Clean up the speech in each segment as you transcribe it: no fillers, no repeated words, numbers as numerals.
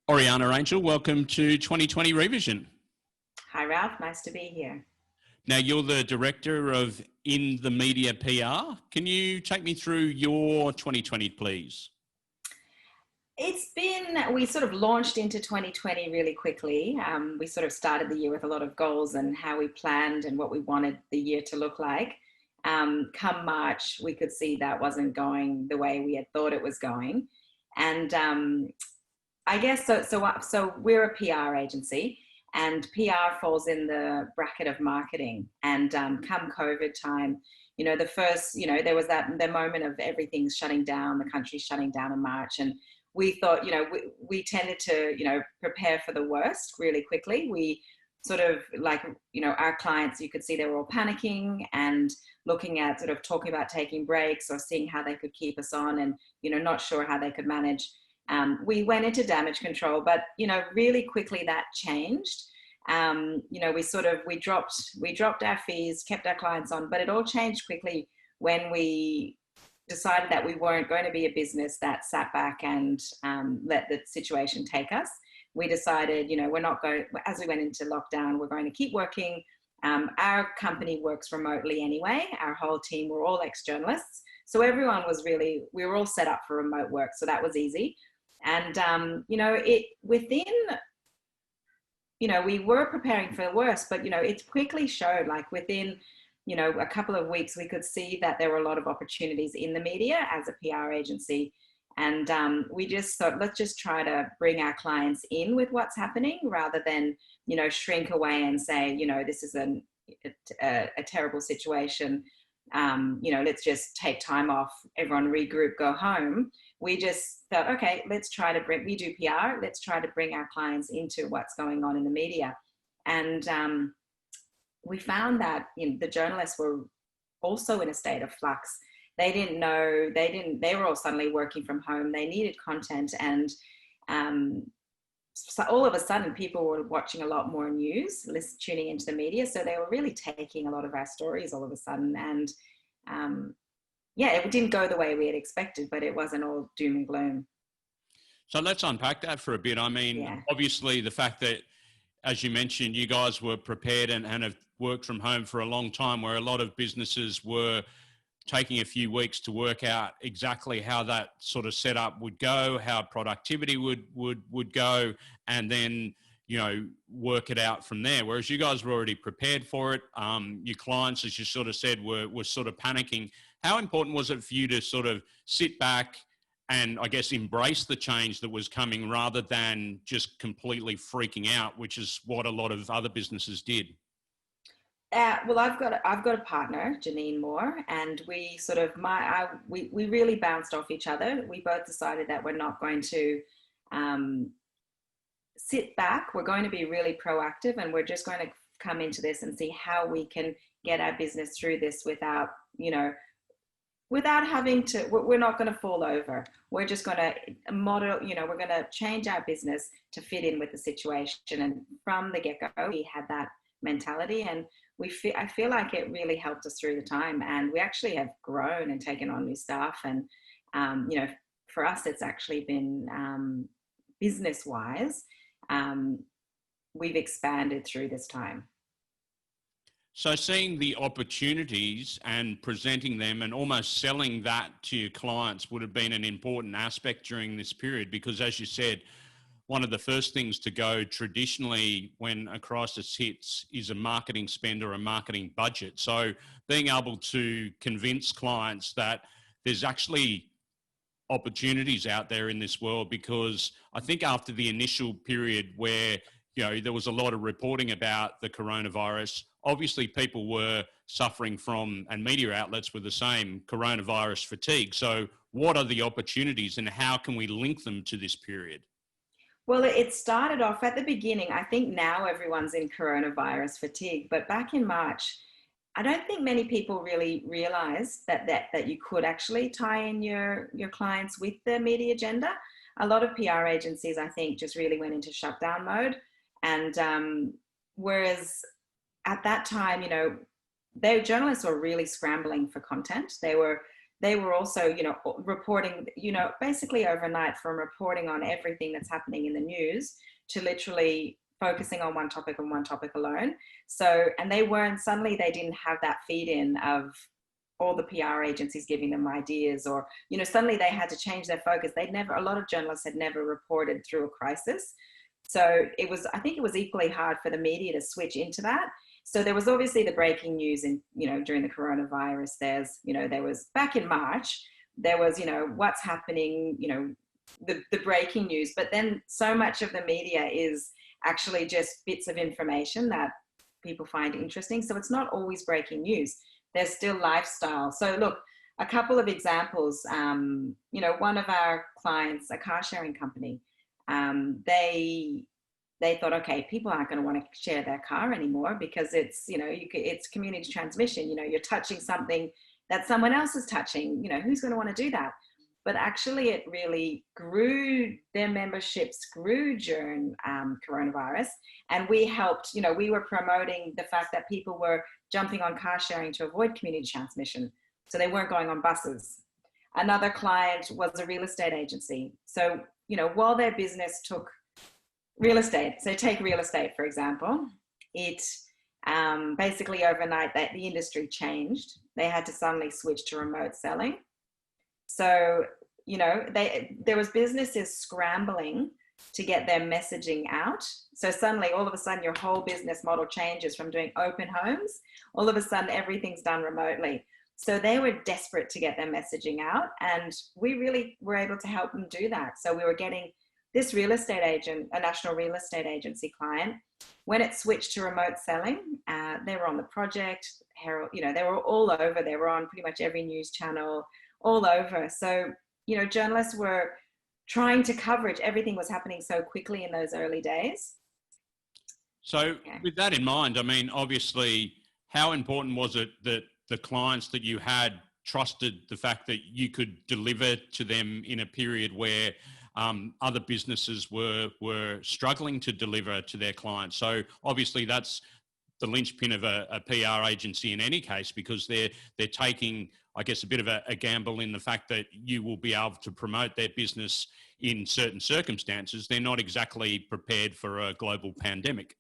Oryana Angel, welcome to 2020 Revision. Hi, Ralph. Nice to be here. Now, you're the Director of In the Media PR. Can you take me through your 2020, please? We sort of launched into 2020 really quickly. We sort of started the year with a lot of goals and how we planned and what we wanted the year to look like. Come March, we could see that wasn't going the way we had thought it was going. And I guess so we're a PR agency, and PR falls in the bracket of marketing. And come COVID time, there was the moment of everything's shutting down, the country's shutting down in March. And we thought, we tended to, prepare for the worst really quickly. We sort of our clients, you could see they were all panicking and looking at sort of talking about taking breaks or seeing how they could keep us on and, not sure how they could manage. We went into damage control, but, really quickly that changed. We dropped our fees, kept our clients on, but it all changed quickly when we decided that we weren't going to be a business that sat back and let the situation take us. We decided, we're not going, as we went into lockdown, we're going to keep working. Our company works remotely anyway. Our whole team, we're all ex-journalists. So everyone was we were all set up for remote work. So that was easy. And, we were preparing for the worst, but, it quickly showed within, a couple of weeks, we could see that there were a lot of opportunities in the media as a PR agency. And we just thought, let's just try to bring our clients in with what's happening rather than, shrink away and say, this is a terrible situation. Let's just take time off, everyone regroup, go home. We just thought, okay, we do PR, let's try to bring our clients into what's going on in the media. And we found that the journalists were also in a state of flux. They didn't know, they were all suddenly working from home. They needed content. And so all of a sudden people were watching a lot more news, tuning into the media. So they were really taking a lot of our stories all of a sudden. And it didn't go the way we had expected, but it wasn't all doom and gloom. So let's unpack that for a bit. I mean, Obviously the fact that, as you mentioned, you guys were prepared and have worked from home for a long time, where a lot of businesses were taking a few weeks to work out exactly how that sort of setup would go, how productivity would go, and then, work it out from there. Whereas you guys were already prepared for it. Your clients, as you sort of said, were sort of panicking. How important was it for you to sort of sit back and, I guess, embrace the change that was coming rather than just completely freaking out, which is what a lot of other businesses did? Well, I've got a partner, Janine Moore, and we sort of we really bounced off each other. We both decided that we're not going to sit back. We're going to be really proactive, and we're just going to come into this and see how we can get our business through this without having to. We're not going to fall over. We're just going to model. We're going to change our business to fit in with the situation. And from the get-go, we had that mentality, and I feel like it really helped us through the time, and we actually have grown and taken on new staff. And for us, it's actually been business-wise, we've expanded through this time. So seeing the opportunities and presenting them and almost selling that to your clients would have been an important aspect during this period, because, as you said, one of the first things to go traditionally when a crisis hits is a marketing spend or a marketing budget. So being able to convince clients that there's actually opportunities out there in this world, because I think after the initial period where, there was a lot of reporting about the coronavirus, obviously people were suffering from, and media outlets were the same, coronavirus fatigue. So what are the opportunities and how can we link them to this period? Well, it started off at the beginning. I think now everyone's in coronavirus fatigue, but back in March, I don't think many people really realized that you could actually tie in your clients with the media agenda. A lot of PR agencies, I think, just really went into shutdown mode. And whereas at that time, their journalists were really scrambling for content. They were they were also, reporting, basically overnight, from reporting on everything that's happening in the news to literally focusing on one topic and one topic alone. So, and suddenly they didn't have that feed in of all the PR agencies giving them ideas, or, suddenly they had to change their focus. A lot of journalists had never reported through a crisis. So I think it was equally hard for the media to switch into that. So there was obviously the breaking news during the coronavirus. There was back in March, there was, what's happening, the breaking news, but then so much of the media is actually just bits of information that people find interesting. So it's not always breaking news. There's still lifestyle. So look, a couple of examples, one of our clients, a car sharing company, they thought, okay, people aren't going to want to share their car anymore because it's, it's community transmission. You're touching something that someone else is touching. Who's going to want to do that? But actually, it really grew. Their memberships grew during coronavirus, and we helped. We were promoting the fact that people were jumping on car sharing to avoid community transmission, so they weren't going on buses. Another client was a real estate agency. So, while their business took real estate, so take real estate, for example, it basically overnight that the industry changed. They had to suddenly switch to remote selling. So, there was businesses scrambling to get their messaging out. So suddenly, all of a sudden, your whole business model changes from doing open homes. All of a sudden, everything's done remotely. So they were desperate to get their messaging out, and we really were able to help them do that. So we were getting this real estate agent, a national real estate agency client, when it switched to remote selling, they were on the Project, Herald, they were all over. They were on pretty much every news channel, all over. So, journalists were trying to coverage. Everything was happening so quickly in those early days. So with that in mind, I mean, obviously, how important was it that the clients that you had trusted the fact that you could deliver to them in a period where other businesses were struggling to deliver to their clients? So obviously that's the linchpin of a PR agency in any case, because they're taking, I guess, a bit of a gamble in the fact that you will be able to promote their business in certain circumstances. They're not exactly prepared for a global pandemic.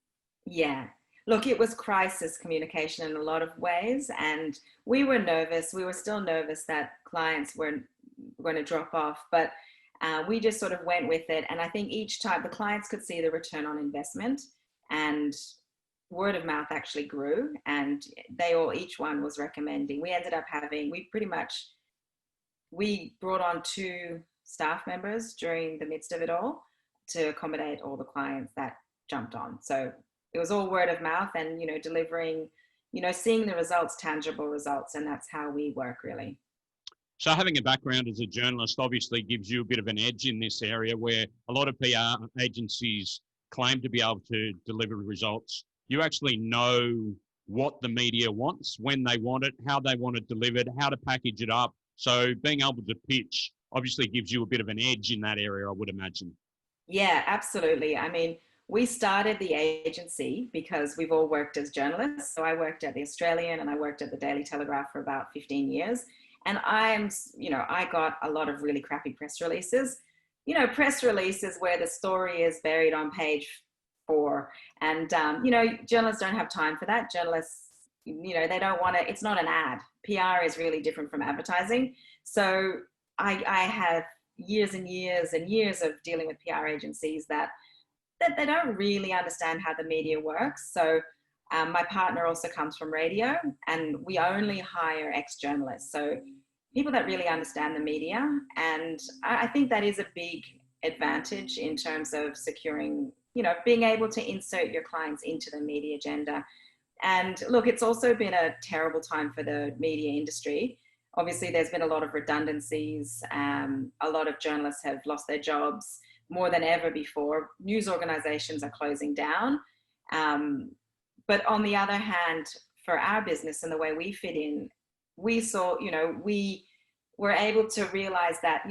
Yeah. Look, it was crisis communication in a lot of ways, and we were nervous. We were still nervous that clients were going to drop off, but we just sort of went with it. And I think each time the clients could see the return on investment, and word of mouth actually grew, and each one was recommending. We ended up we brought on 2 staff members during the midst of it all to accommodate all the clients that jumped on. So it was all word of mouth and, delivering, seeing the results, tangible results. And that's how we work, really. So having a background as a journalist obviously gives you a bit of an edge in this area where a lot of PR agencies claim to be able to deliver results. You actually know what the media wants, when they want it, how they want it delivered, how to package it up. So being able to pitch obviously gives you a bit of an edge in that area, I would imagine. Yeah, absolutely. I mean, we started the agency because we've all worked as journalists. So I worked at the Australian and I worked at the Daily Telegraph for about 15 years. And I got a lot of really crappy press releases, press releases where the story is buried on page 4. And, journalists don't have time for that. Journalists, they don't want to, it's not an ad. PR is really different from advertising. So I have years and years and years of dealing with PR agencies that they don't really understand how the media works. So my partner also comes from radio, and we only hire ex-journalists. So people that really understand the media. And I think that is a big advantage in terms of securing, being able to insert your clients into the media agenda. And look, it's also been a terrible time for the media industry. Obviously, there's been a lot of redundancies. A lot of journalists have lost their jobs more than ever before. News organizations are closing down. But on the other hand, for our business and the way we fit in, we saw, we were able to realize that,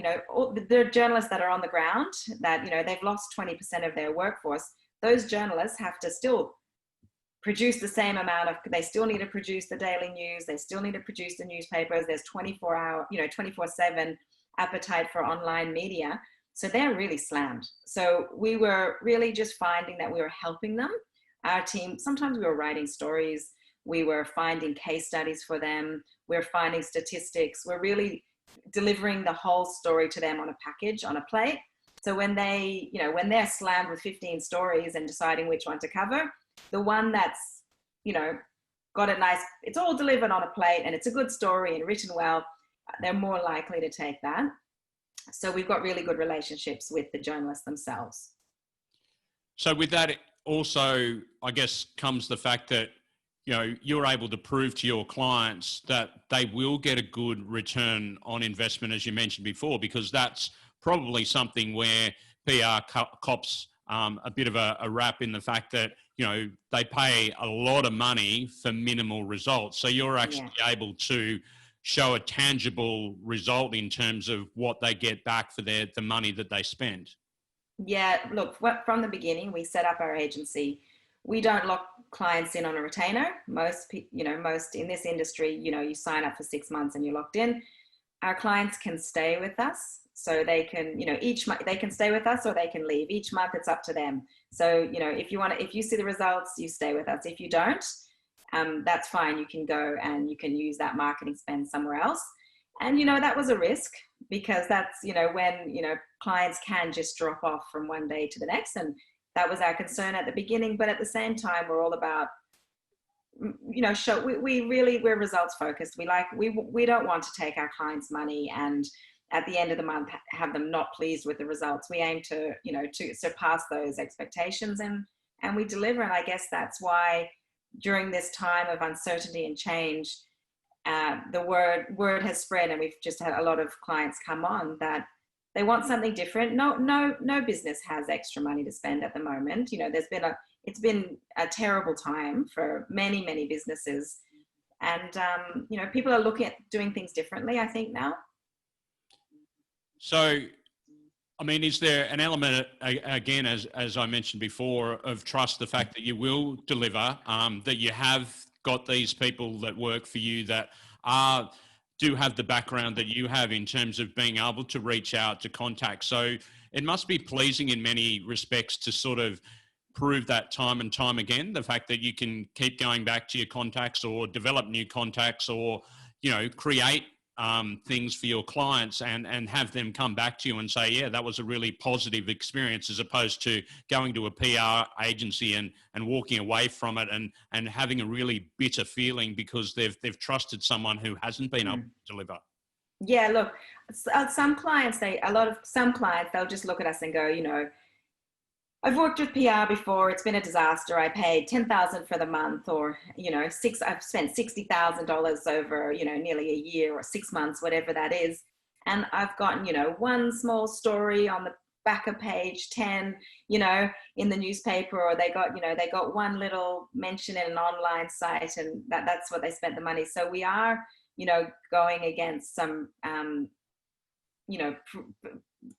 there are journalists that are on the ground that, they've lost 20% of their workforce. Those journalists have to still produce the same amount of, they still need to produce the daily news, they still need to produce the newspapers, there's 24-hour, 24/7 appetite for online media. So they're really slammed. So we were really just finding that we were helping them. Our team, sometimes we were writing stories, we were finding case studies for them, we're finding statistics, we're really delivering the whole story to them on a package, on a plate. So when they, when they're slammed with 15 stories and deciding which one to cover, the one that's, got a nice, it's all delivered on a plate and it's a good story and written well, they're more likely to take that. So we've got really good relationships with the journalists themselves. So with that also, I guess, comes the fact that, you're able to prove to your clients that they will get a good return on investment, as you mentioned before, because that's probably something where PR cops a bit of a rap in the fact that, they pay a lot of money for minimal results. So you're actually able to show a tangible result in terms of what they get back for the money that they spend. Yeah, look, from the beginning, we set up our agency. We don't lock clients in on a retainer. Most in this industry, you sign up for 6 months and you're locked in. Our clients can stay with us. So they can, each month they can stay with us or they can leave. Each month it's up to them. So, if you see the results, you stay with us. If you don't, that's fine. You can go and you can use that marketing spend somewhere else. And, that was a risk because that's, when, clients can just drop off from one day to the next. And that was our concern at the beginning. But at the same time, we're all about, we're results focused. We don't want to take our clients' money and at the end of the month have them not pleased with the results. We aim to, to surpass those expectations and we deliver. And I guess that's why during this time of uncertainty and change, the word has spread, and we've just had a lot of clients come on that they want something different. No business has extra money to spend at the moment. It's been a terrible time for many businesses, and people are looking at doing things differently, I think, now. So, I mean, is there an element, again, as I mentioned before, of trust, the fact that you will deliver, that you have got these people that work for you that do have the background that you have in terms of being able to reach out to contact? So it must be pleasing in many respects to sort of prove that time and time again, the fact that you can keep going back to your contacts or develop new contacts or, create things for your clients and have them come back to you and say, yeah, that was a really positive experience, as opposed to going to a PR agency and walking away from it and having a really bitter feeling because they've trusted someone who hasn't been able to deliver. Yeah, look, some clients, they'll just look at us and go, I've worked with PR before. It's been a disaster. I paid $10,000 for the month, or I've spent $60,000 over nearly a year or 6 months, whatever that is, and I've gotten one small story on the back of page 10, in the newspaper, or they got one little mention in an online site, and that's what they spent the money. So we are going against some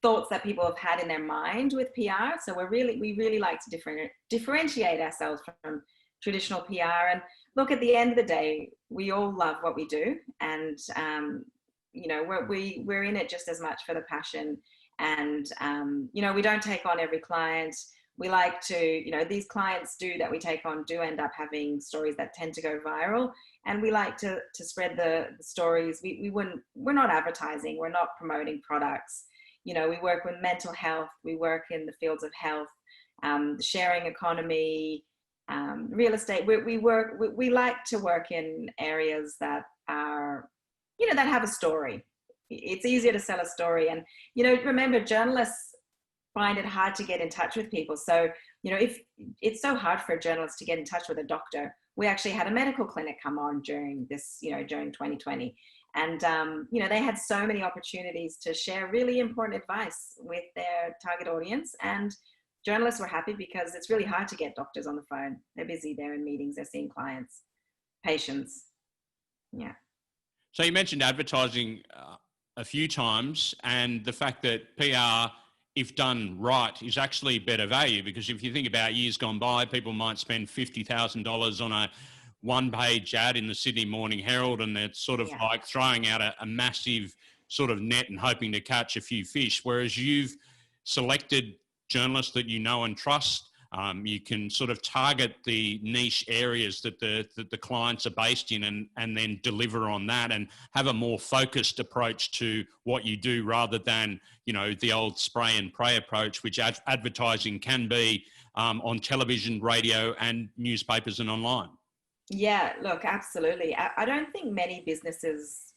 thoughts that people have had in their mind with PR. So we really like to differentiate ourselves from traditional PR. And look, at the end of the day, we all love what we do, and we're in it just as much for the passion. And we don't take on every client. We like to, these clients that we take on do end up having stories that tend to go viral, and we like to spread the stories. We're not advertising, we're not promoting products. We work with mental health, we work in the fields of health, the sharing economy, real estate. We like to work in areas that are, that have a story. It's easier to sell a story. And, remember, journalists find it hard to get in touch with people. So, if it's so hard for a journalist to get in touch with a doctor, we actually had a medical clinic come on during this, during 2020. And, they had so many opportunities to share really important advice with their target audience. And journalists were happy because it's really hard to get doctors on the phone. They're busy, they're in meetings, they're seeing clients, patients. Yeah. So you mentioned advertising a few times, and the fact that PR if done right, is actually better value. Because if you think about years gone by, people might spend $50,000 on a one-page ad in the Sydney Morning Herald, and it's sort of Yeah. like throwing out a massive sort of net and hoping to catch a few fish. Whereas you've selected journalists that you know and trust. You can sort of target the niche areas that the clients are based in, and then deliver on that, and have a more focused approach to what you do, rather than, you know, the old spray and pray approach, which advertising can be on television, radio, and newspapers and online. Yeah, look, absolutely. I don't think many businesses,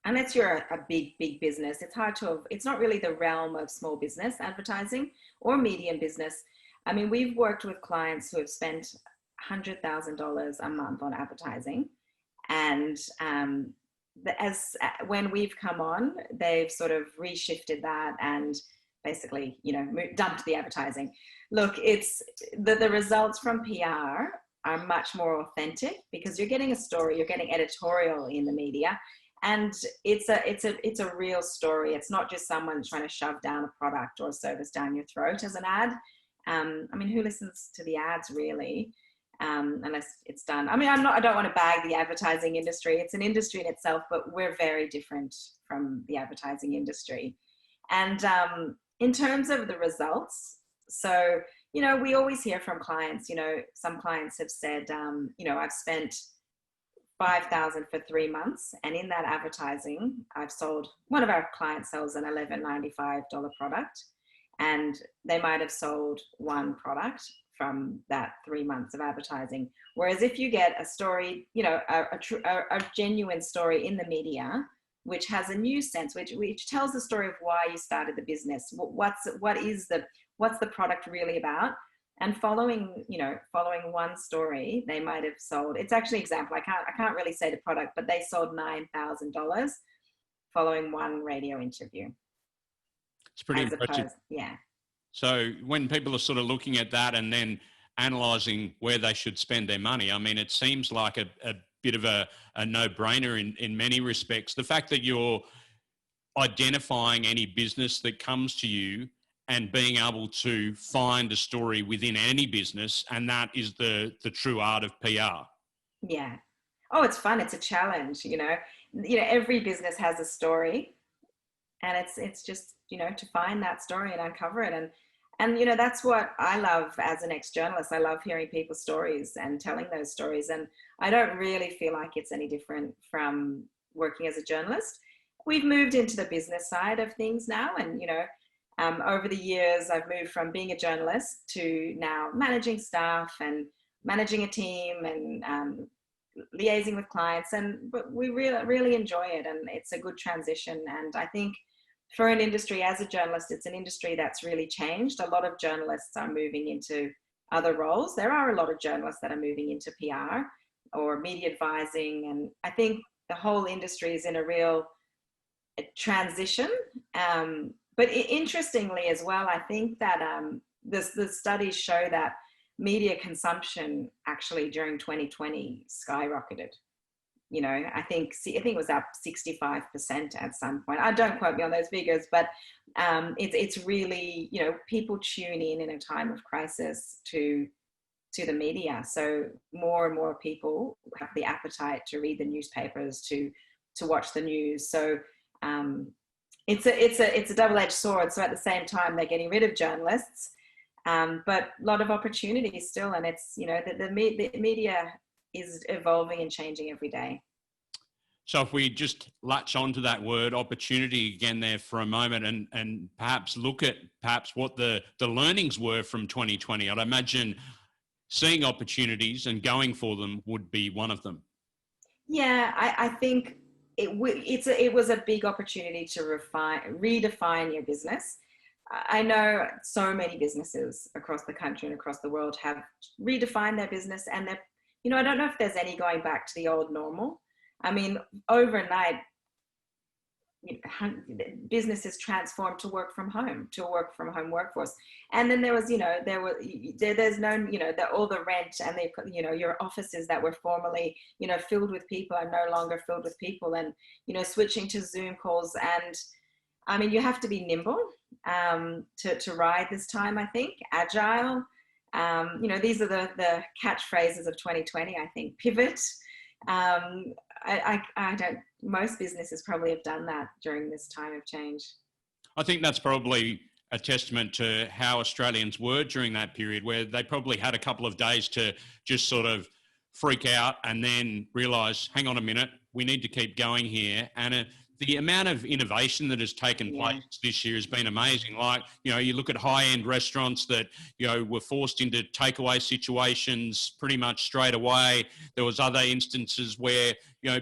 unless you're a big business, it's hard to, it's not really the realm of small business advertising or medium business. I mean, we've worked with clients who have spent $100,000 a month on advertising. And as when we've come on, they've sort of reshifted that and basically, you know, dumped the advertising. Look, it's the results from PR are much more authentic, because you're getting a story, you're getting editorial in the media, and it's a real story. It's not just someone trying to shove down a product or a service down your throat as an ad. I mean, who listens to the ads really, unless it's done? I mean, I don't want to bag the advertising industry. It's an industry in itself, but we're very different from the advertising industry. And in terms of the results, so, you know, we always hear from clients, you know, some clients have said, you know, I've spent 5,000 for 3 months, and in that advertising, I've sold, one of our clients sells an $11.95 product, and they might have sold one product from that 3 months of advertising. Whereas if you get a story, you know, a genuine story in the media, which has a news sense, which tells the story of why you started the business, what's the product really about, and following one story, they might have sold. It's actually an example. I can't really say the product, but they sold $9,000 following one radio interview. It's pretty impressive. Yeah. So when people are sort of looking at that and then analysing where they should spend their money, I mean, it seems like a bit of a no-brainer in many respects. The fact that you're identifying any business that comes to you and being able to find a story within any business, and that is the true art of PR. Yeah. Oh, it's fun. It's a challenge, you know. Every business has a story, and it's just, you know, to find that story and uncover it. And you know, that's what I love as an ex-journalist. I love hearing people's stories and telling those stories. And I don't really feel like it's any different from working as a journalist. We've moved into the business side of things now. And, you know, over the years, I've moved from being a journalist to now managing staff and managing a team and liaising with clients. But we really enjoy it. And it's a good transition. And I think for an industry, as a journalist, it's an industry that's really changed. A lot of journalists are moving into other roles. There are a lot of journalists that are moving into PR or media advising. And I think the whole industry is in a real transition. But interestingly as well, I think that the studies show that media consumption actually during 2020 skyrocketed. You know, I think it was up 65% at some point. Don't quote me on those figures, but it's really, you know, people tune in a time of crisis to the media. So more and more people have the appetite to read the newspapers, to watch the news. So it's a double-edged sword. So at the same time, they're getting rid of journalists, but a lot of opportunities still. And it's, you know, the media is evolving and changing every day. So if we just latch onto that word opportunity again there for a moment, and perhaps look at what the learnings were from 2020, I'd imagine seeing opportunities and going for them would be one of them. Yeah, I think it was a big opportunity to redefine your business. I know so many businesses across the country and across the world have redefined their business, and they're, you know, I don't know if there's any going back to the old normal. I mean, overnight, businesses transformed to work from home, workforce. And then there was, you know, there's no, you know, all the rent and you know, your offices that were formerly, you know, filled with people are no longer filled with people, and, you know, switching to Zoom calls. And I mean, you have to be nimble to ride this time, I think, agile. These are the catchphrases of 2020, I think. Pivot. I don't, most businesses probably have done that during this time of change. I think that's probably a testament to how Australians were during that period, where they probably had a couple of days to just sort of freak out and then realise, hang on a minute, we need to keep going here. And the amount of innovation that has taken place this year has been amazing. Like, you look at high-end restaurants that, were forced into takeaway situations pretty much straight away. There was other instances where,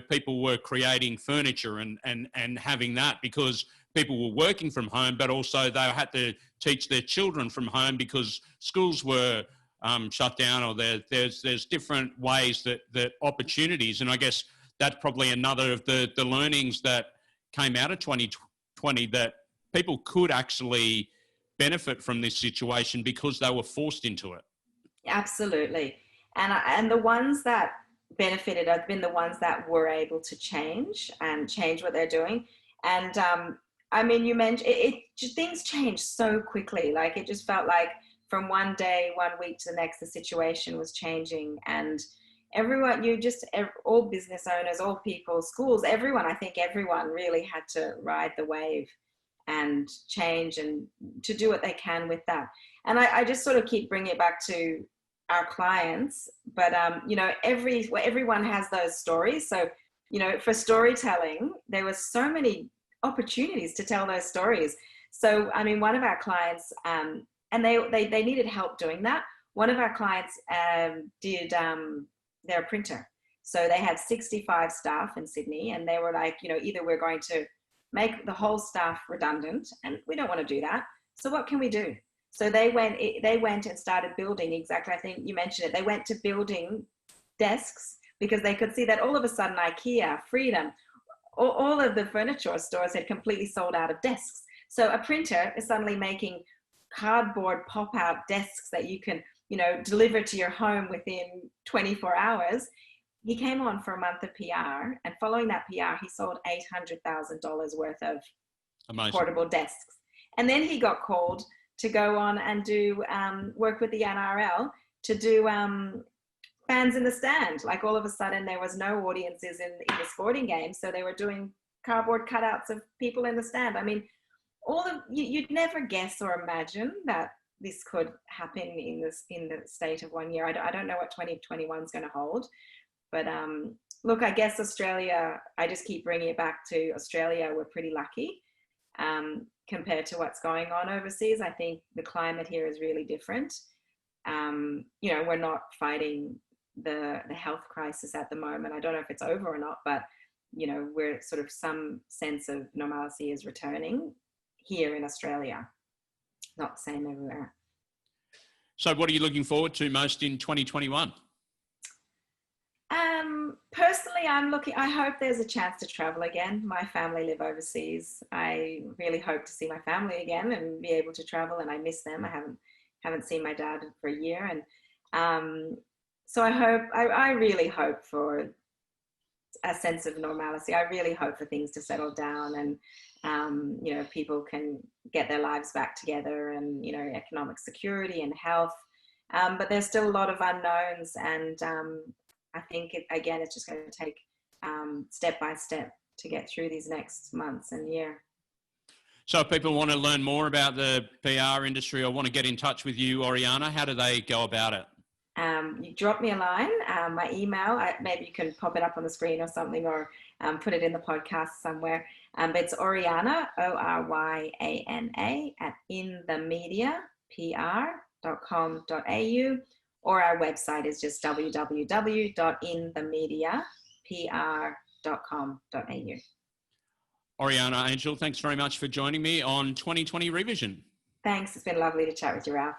people were creating furniture and having that because people were working from home, but also they had to teach their children from home because schools were shut down, or there's different ways that opportunities. And I guess that's probably another of the learnings that came out of 2020, that people could actually benefit from this situation because they were forced into it. Absolutely. And the ones that benefited have been the ones that were able to change what they're doing. And I mean, you mentioned things changed so quickly. Like, it just felt like from one day, 1 week to the next, the situation was changing. And everyone, all business owners, all people, schools, everyone, I think everyone really had to ride the wave and change and to do what they can with that. And I just sort of keep bringing it back to our clients, but everyone has those stories. So, for storytelling, there was so many opportunities to tell those stories. So, I mean, one of our clients, and they needed help doing that. One of our clients did their printer. So they had 65 staff in Sydney, and they were like, either we're going to make the whole staff redundant, and we don't want to do that. So what can we do? So they went and started building exactly, I think you mentioned it, they went to building desks because they could see that all of a sudden IKEA, Freedom, all of the furniture stores had completely sold out of desks. So a printer is suddenly making cardboard pop-out desks that you can, deliver to your home within 24 hours. He came on for a month of PR, and following that PR, he sold $800,000 worth of Amazing. Portable desks. And then he got called to go on and do work with the NRL to do fans in the stand. Like, all of a sudden there was no audiences in the sporting games, so they were doing cardboard cutouts of people in the stand. I mean, you'd never guess or imagine that this could happen in the state of 1 year. I don't know what 2021 is going to hold, but look, I guess Australia, I just keep bringing it back to Australia. We're pretty lucky compared to what's going on overseas. I think the climate here is really different. We're not fighting the health crisis at the moment. I don't know if it's over or not, but we're sort of, some sense of normalcy is returning here in Australia. Not the same everywhere. So what are you looking forward to most in 2021? Personally, I hope there's a chance to travel again. My family live overseas. I really hope to see my family again and be able to travel, and I miss them. I haven't seen my dad for a year. And so I really hope for a sense of normalcy. I really hope for things to settle down, and people can get their lives back together, and economic security and health. But there's still a lot of unknowns, and I think it's just going to take step by step to get through these next months and year. So if people want to learn more about the PR industry or want to get in touch with you, Oryana, how do they go about it? You drop me a line, my email, maybe you can pop it up on the screen or something, or put it in the podcast somewhere. But it's Oryana, Oryana, at inthemediapr.com.au, or our website is just www.inthemediapr.com.au. Oryana Angel, thanks very much for joining me on 2020 Revision. Thanks. It's been lovely to chat with you, Ralph.